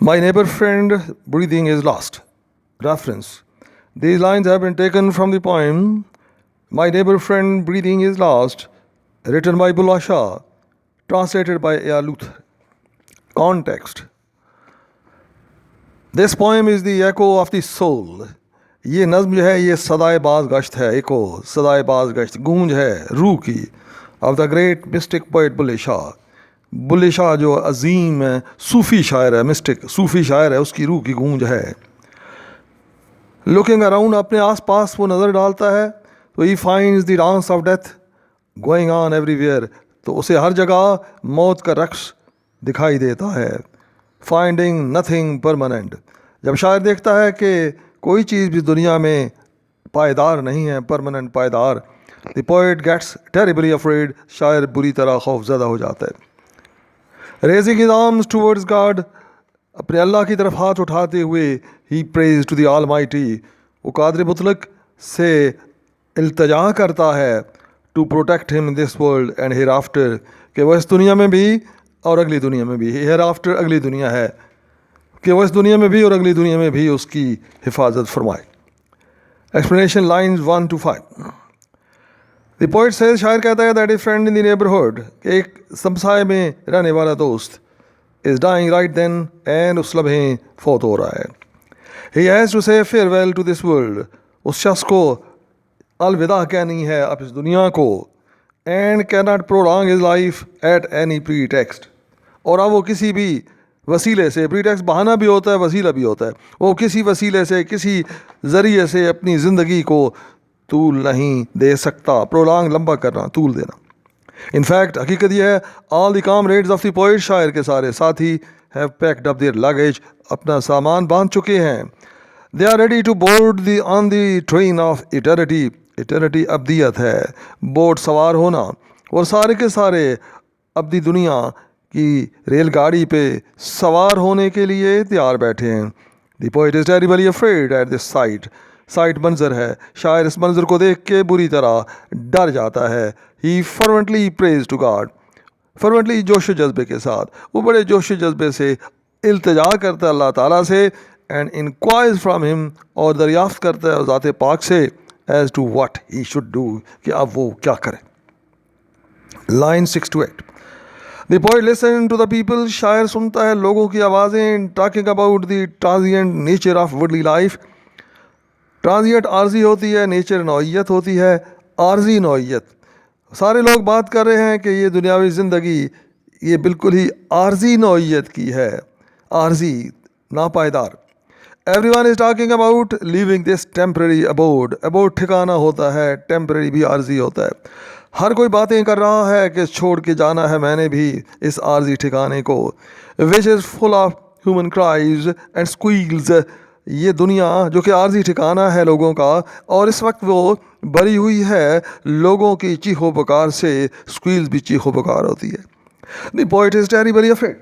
My neighbor friend breathing is lost. Reference. These lines have been taken from the poem My Neighbor Friend Breathing is Lost, written by Bulleh Shah, translated by A.R. Luther. Context. This poem is the echo of the soul. یہ نظم جو ہے یہ صدائے باز گشت ہے, eco صدائے باز گشت گونج ہے روح کی, of the great mystic poet Bulleh Shah. Bulleh Shah جو عظیم صوفی شاعر ہے, مسٹک صوفی شاعر ہے, اس کی روح کی گونج ہے. لوکنگ اراؤنڈ, اپنے آس پاس وہ نظر ڈالتا ہے تو he finds the dance of death going on every where, تو اسے ہر جگہ موت کا رقص دکھائی دیتا ہے. فائنڈنگ نتھنگ پرماننٹ, جب شاعر دیکھتا ہے کہ کوئی چیز بھی دنیا میں پائیدار نہیں ہے, پرماننٹ پائیدار, the poet gets terribly afraid, شاعر بری طرح خوف زدہ ہو جاتا ہے. Raising his arms towards God, اپنے اللہ کی طرف ہاتھ اٹھاتے ہوئے ہی پریز ٹو دی آل مائٹی, وہ قادر مطلق سے التجا کرتا ہے, to protect him in this world and hereafter, کہ وہ اس دنیا میں بھی اور اگلی دنیا میں بھی, ہیئر آفٹر اگلی دنیا ہے, کہ وہ اس دنیا میں بھی اور اگلی دنیا میں بھی اس کی حفاظت فرمائے. Explanation lines 1 to 5. The poet says, شاعر کہتا ہے, that a friend in the neighbourhood, کہ ایک سمسائے میں رہنے والا دوست, is dying right then, and اس لمحے فوت ہو رہا ہے. He has to say farewell to this world, اس شخص کو الوداع کہنی ہے اب اس دنیا کو, اینڈ کی not prolong his life at any pretext, اور اب وہ کسی بھی وسیلے سے, پری ٹیکسٹ بہانہ بھی ہوتا ہے وسیلہ بھی ہوتا ہے, وہ کسی وسیلے سے کسی ذریعے سے اپنی زندگی کو طول نہیں دے سکتا. پرولانگ لمبا کرنا, طول دینا. ان فیکٹ حقیقت یہ ہے, all the comrades of the poet, شاعر کے سارے ساتھی, have packed up their luggage, اپنا سامان باندھ چکے ہیں. They are ready to board the on the train of eternity, eternity ابدیت ہے, بورڈ سوار ہونا, اور سارے کے سارے ابدی دنیا کی ریل گاڑی پہ سوار ہونے کے لیے تیار بیٹھے ہیں. The poet is terribly afraid at this sight, sight منظر ہے, شاعر اس منظر کو دیکھ کے بری طرح ڈر جاتا ہے. ہی فرونٹلی پریز ٹو گاڈ, فرونٹلی جوش و جذبے کے ساتھ, وہ بڑے جوش و جذبے سے التجا کرتا ہے اللہ تعالیٰ سے, اینڈ انکوائرز فرام ہم, اور دریافت کرتا ہے ذات پاک سے, as to what he should do, کہ اب وہ کیا کرے. Line 6 to 8. The poet listen to the people, شاعر سنتا ہے لوگوں کی آوازیں, talking about the transient nature of worldly life. Transient عارضی ہوتی ہے, نیچر نوعیت ہوتی ہے, عارضی نوعیت. سارے لوگ بات کر رہے ہیں کہ یہ دنیاوی زندگی یہ بالکل ہی عارضی نوعیت کی ہے, عارضی ناپائیدار. Everyone is talking about living this temporary abode, abode ٹھکانہ ہوتا ہے, ٹیمپرری بھی عارضی ہوتا ہے. ہر کوئی باتیں کر رہا ہے کہ چھوڑ کے جانا ہے میں نے بھی اس عارضی ٹھکانے کو. Which is full of human cries and squeals, یہ دنیا جو کہ عارضی ٹھکانہ ہے لوگوں کا, اور اس وقت وہ بھری ہوئی ہے لوگوں کی چیخو پکار سے, اسکویلز بھی چیخو پکار ہوتی ہے. The poet is terribly afraid,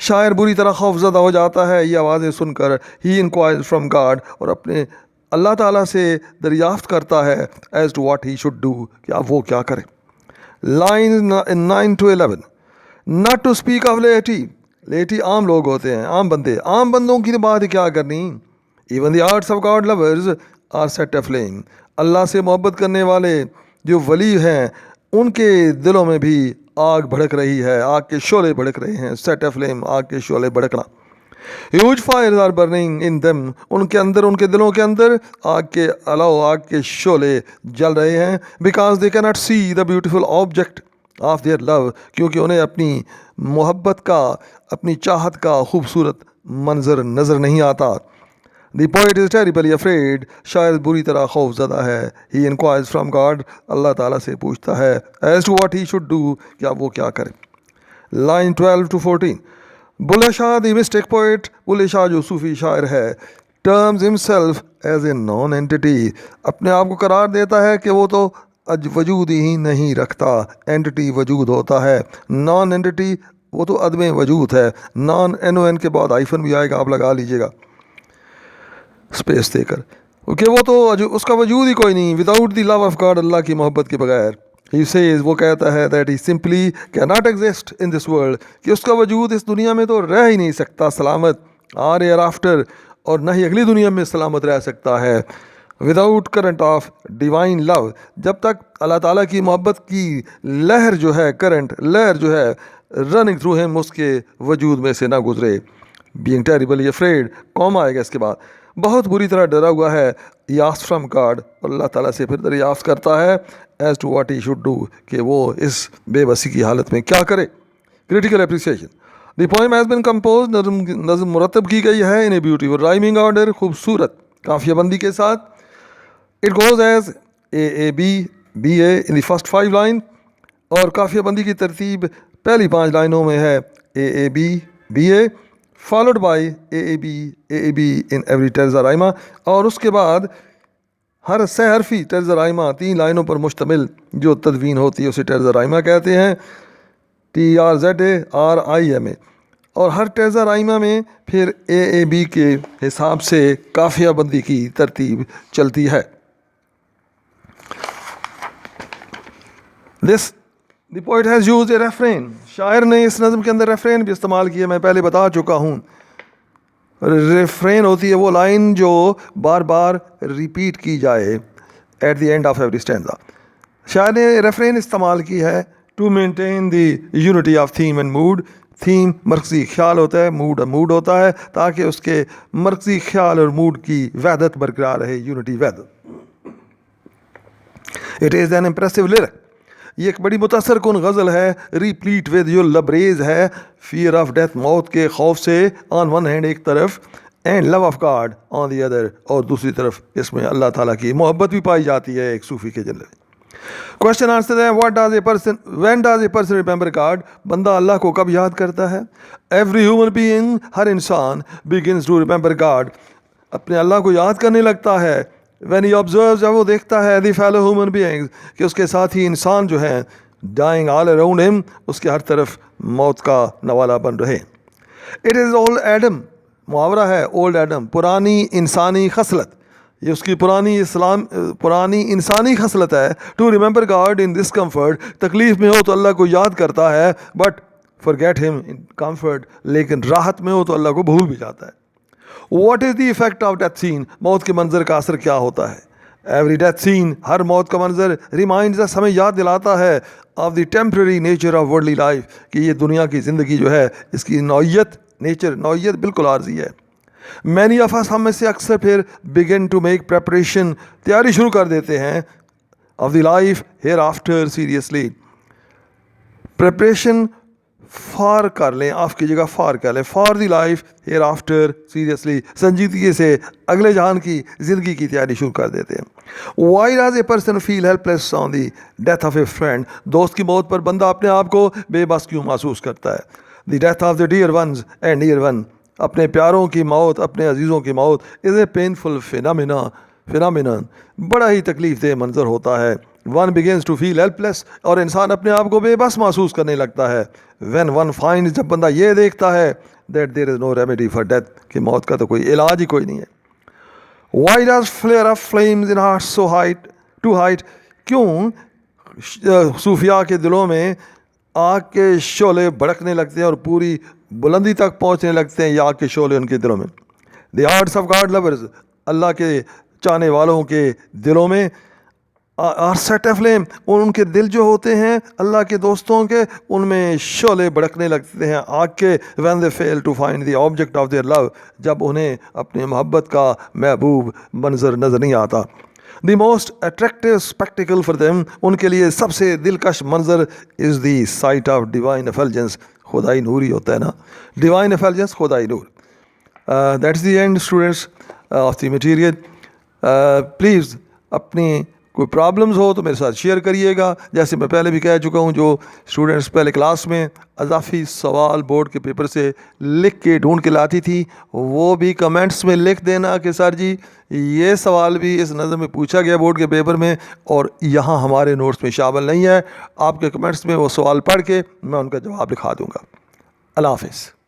شاعر بری طرح خوف زدہ ہو جاتا ہے یہ آوازیں سن کر. ہی انکوائرز فرام گاڈ, اور اپنے اللہ تعالیٰ سے دریافت کرتا ہے, as to what he should do, کہ اب وہ کیا کرے. Line 9 to 11. Not to speak of laity, laity عام لوگ ہوتے ہیں, عام بندے, عام بندوں کی بات کیا کرنی. Even the hearts of God lovers are set aflame, اللہ سے محبت کرنے والے جو ولی ہیں ان کے دلوں میں بھی آگ بھڑک رہی ہے, آگ کے شعلے بھڑک رہے ہیں. سیٹ افلیم, آگ کے شعلے بھڑکنا. ہیوج فائرز آر برننگ ان دم, ان کے اندر, ان کے دلوں کے اندر آگ کے الاؤ, آگ کے شعلے جل رہے ہیں. بیکاز دے کی not see the beautiful object of their love, کیونکہ انہیں اپنی محبت کا, اپنی چاہت کا خوبصورت منظر نظر نہیں آتا. دی پوئٹ از ٹیریبلی افریڈ, شاعر بری طرح خوف زدہ ہے. ہی انکوائرز فرام گاڈ, اللہ تعالیٰ سے پوچھتا ہے, as to what he should do, کیا وہ کیا کرے. Line 12 to 14. Bulleh Shah the mystic poet, Bulleh Shah جو صوفی شاعر ہے, terms himself as a non entity, اپنے آپ کو قرار دیتا ہے کہ وہ تو وجود ہی نہیں رکھتا, اینٹی وجود ہوتا ہے, نان اینٹی وہ تو عدم وجود ہے. نان NON کے بعد آئیفن بھی آئے گا, آپ لگا لیجیے گا اسپیس دے کر, کیونکہ وہ تو اس کا وجود ہی کوئی نہیں. Without the love of God, اللہ کی محبت کے بغیر. He says, وہ کہتا ہے that he simply cannot exist in this world, کہ اس کا وجود اس دنیا میں تو رہ ہی نہیں سکتا سلامت, اور ایئر آفٹر, اور نہ ہی اگلی دنیا میں سلامت رہ سکتا ہے. Without current of divine love, جب تک اللہ تعالیٰ کی محبت کی لہر جو ہے, کرنٹ لہر جو ہے رننگ تھرو ہم, اس کے وجود میں سے نہ گزرے. بینگ ٹیریبلی افریڈ, قوم آئے گا اس کے بعد, بہت بری طرح ڈرا ہوا ہے. یاس فرام گاڈ, اللہ تعالیٰ سے پھر دریافت کرتا ہے as to what he should do, کہ وہ اس بے بسی کی حالت میں کیا کرے. Critical appreciation. The poem has been compose, نظم مرتب کی گئی ہے ان اے بیوٹیفل رائمنگ آرڈر, خوبصورت قافیہ بندی کے ساتھ. It goes as A B B A in the first 5 line, اور قافیہ بندی کی ترتیب پہلی 5 لائنوں میں ہے A B B A followed by A B in every terza rima, اور اس کے بعد ہر سہ حرفی ٹرزا رائمہ 3 لائنوں پر مشتمل جو تدوین ہوتی ہے اسے ٹرزا رائمہ کہتے ہیں. TRZARIMA, اور ہر ٹرزا رائمہ میں پھر A B کے حساب سے قافیہ بندی کی ترتیب چلتی ہے. The poet has used a refrain, شاعر نے اس نظم کے اندر ریفرین بھی استعمال کیا, میں پہلے بتا چکا ہوں. ریفرین ہوتی ہے وہ لائن جو بار بار ریپیٹ کی جائے at the end of every stanza. شاعر نے ریفرین استعمال کی ہے to maintain the unity of theme and mood. Theme مرکزی خیال ہوتا ہے, موڈ ہوتا ہے, تاکہ اس کے مرکزی خیال اور موڈ کی وحدت برقرار رہے, یونٹی وحدت. It is an impressive lyric, یہ ایک بڑی متاثر کن غزل ہے. ریپلیٹ ود جو لبریز ہے فیئر آف ڈیتھ, موت کے خوف سے آن ون ہینڈ ایک طرف, and love of God on the other, اور دوسری طرف اس میں اللہ تعالیٰ کی محبت بھی پائی جاتی ہے ایک صوفی کے جلوے. کوشچن آنسر ہے, when does a person remember God, بندہ اللہ کو کب یاد کرتا ہے. ایوری ہیومن بینگ, ہر انسان بگنس ٹو ریمبر گاڈ, اپنے اللہ کو یاد کرنے لگتا ہے. when he observes, جب وہ دیکھتا ہے the fellow human beings, کہ اس کے ساتھی انسان جو ہیں dying all around him, اس کے ہر طرف موت کا نوالا بن رہے. it is old Adam, محاورہ ہے old Adam, پرانی انسانی خصلت, یہ اس کی پرانی انسانی خصلت ہے. to remember God in discomfort, تکلیف میں ہو تو اللہ کو یاد کرتا ہے, but forget him in comfort, لیکن راحت میں ہو تو اللہ کو بھول بھی جاتا ہے. What is the effect of death scene, موت کے منظر کا اثر کیا ہوتا ہے. Every death scene, ہر موت کا منظر reminds us, ہمیں یاد دلاتا ہے of the temporary nature of worldly life, کہ یہ دنیا کی زندگی جو ہے اس کی نوعیت بالکل عارضی ہے. Many of us, ہم میں سے اکثر پھر begin to make preparation, تیاری شروع کر دیتے ہیں of the life hereafter seriously. Preparation for کر لیں, آف کی جگہ فار کر لیں, for the life hereafter seriously, سنجیدگی سے اگلے جہان کی زندگی کی تیاری شروع کر دیتے ہیں. Why does a person feel helpless on the death of a friend, دوست کی موت پر بندہ اپنے آپ کو بے بس کیوں محسوس کرتا ہے. The death of the dear ones and near one, اپنے پیاروں کی موت, اپنے عزیزوں کی موت از اے پینفل فینامینن, بڑا ہی تکلیف دہ منظر ہوتا ہے. One begins to feel helpless, اور انسان اپنے آپ کو بے بس محسوس کرنے لگتا ہے. when one finds, جب بندہ یہ دیکھتا ہے that there is no remedy for death, کہ موت کا تو کوئی علاج ہی کوئی نہیں ہے. why does flare up flames in hearts so to height, کیوں صوفیاء کے دلوں میں آگ کے شعلے بھڑکنے لگتے ہیں اور پوری بلندی تک پہنچنے لگتے ہیں یہ آگ کے شعلے ان کے دلوں میں. the hearts of God lovers, اللہ کے چاہنے والوں کے دلوں میں are set aflame, ان کے دل جو ہوتے ہیں اللہ کے دوستوں کے, ان میں شعلے بھڑکنے لگتے ہیں آگ کے. when they fail to find the object of their love, جب انہیں اپنے محبت کا محبوب منظر نظر نہیں آتا. the most attractive spectacle for them, ان کے لیے سب سے دلکش منظر is the sight of divine effulgence, خدائی نور ہی ہوتا ہے نا, divine effulgence, خدائی نور. that's the end students of the material. please اپنی کوئی پرابلمز ہو تو میرے ساتھ شیئر کریے گا. جیسے میں پہلے بھی کہہ چکا ہوں, جو اسٹوڈنٹس پہلے کلاس میں اضافی سوال بورڈ کے پیپر سے لکھ کے ڈھونڈ کے لاتی تھی, وہ بھی کمنٹس میں لکھ دینا کہ سر جی یہ سوال بھی اس نظم میں پوچھا گیا بورڈ کے پیپر میں اور یہاں ہمارے نوٹس میں شامل نہیں ہے. آپ کے کمنٹس میں وہ سوال پڑھ کے میں ان کا جواب لکھا دوں گا. اللہ حافظ.